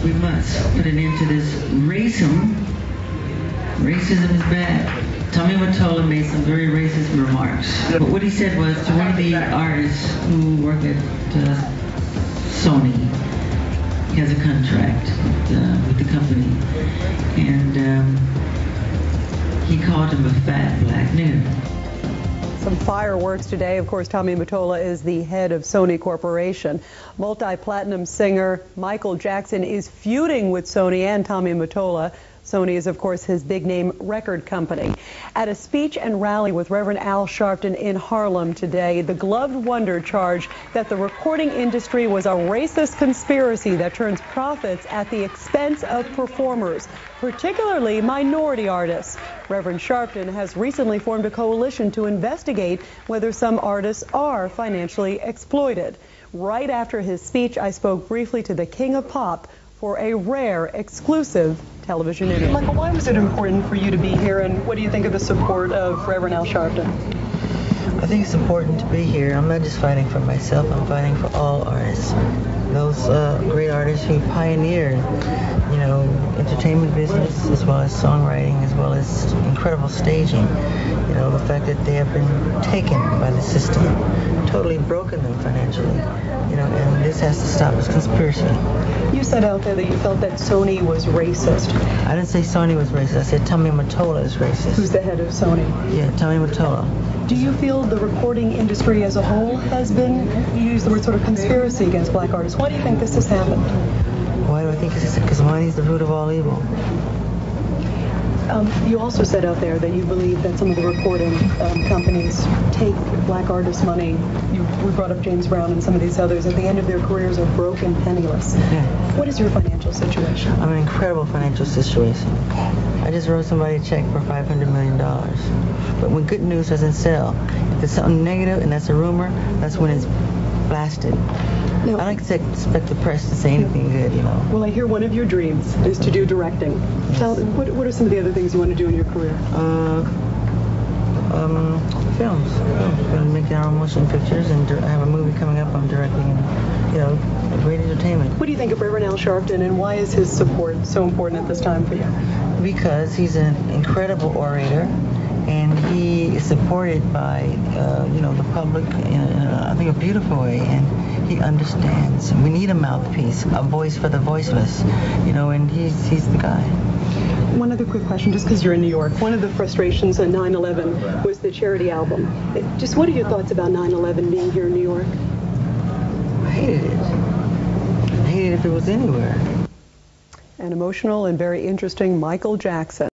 We must put an end to this racism. Racism is bad. Tommy Mottola made some very racist remarks. But what he said was to one of the artists who work at Sony. He has a contract with the company. And he called him a fat black nigger. Some fireworks today. Of course, Tommy Mottola is the head of Sony Corporation. Multi-platinum singer Michael Jackson is feuding with Sony and Tommy Mottola. Sony is, of course, his big-name record company. At a speech and rally with Reverend Al Sharpton in Harlem today, the gloved wonder charged that the recording industry was a racist conspiracy that turns profits at the expense of performers, particularly minority artists. Reverend Sharpton has recently formed a coalition to investigate whether some artists are financially exploited. Right after his speech, I spoke briefly to the King of Pop for a rare, exclusive television interview. Michael, why was it important for you to be here, and what do you think of the support of Reverend Al Sharpton? I think it's important to be here. I'm not just fighting for myself, I'm fighting for all artists. Those great artists who pioneered, entertainment business, as well as songwriting, as well as incredible staging. The fact that they have been taken by the system, totally broken them financially, and this has to stop. It's conspiracy. You said out there that you felt that Sony was racist. I didn't say Sony was racist. I said Tommy Mottola is racist. Who's the head of Sony? Yeah, Tommy Mottola. Do you feel the recording industry as a whole has been, you use the word sort of conspiracy against black artists? Why do you think this has happened? Why do I think this is? Because money is the root of all evil. You also said out there that you believe that some of the recording companies take black artists' money. We brought up James Brown and some of these others. At the end of their careers are broke and penniless. Yeah. What is your financial situation? I'm in an incredible financial situation. I just wrote somebody a check for $500 million. But when good news doesn't sell, if there's something negative and that's a rumor, that's when it's blasted. No. I don't expect the press to say anything good, Well, I hear one of your dreams is to do directing. Yes. Now, what are some of the other things you want to do in your career? Films. We're going to make our own motion pictures, and I have a movie coming up I'm directing, and, great entertainment. What do you think of Reverend Al Sharpton, and why is his support so important at this time for you? Because he's an incredible orator, and he is supported by, the public in, I think, a beautiful way, and he understands. We need a mouthpiece, a voice for the voiceless, and he's the guy. One other quick question, just because you're in New York. One of the frustrations on 9/11 was the charity album. Just what are your thoughts about 9/11 being here in New York? I hated it. I hated it if it was anywhere. An emotional and very interesting Michael Jackson.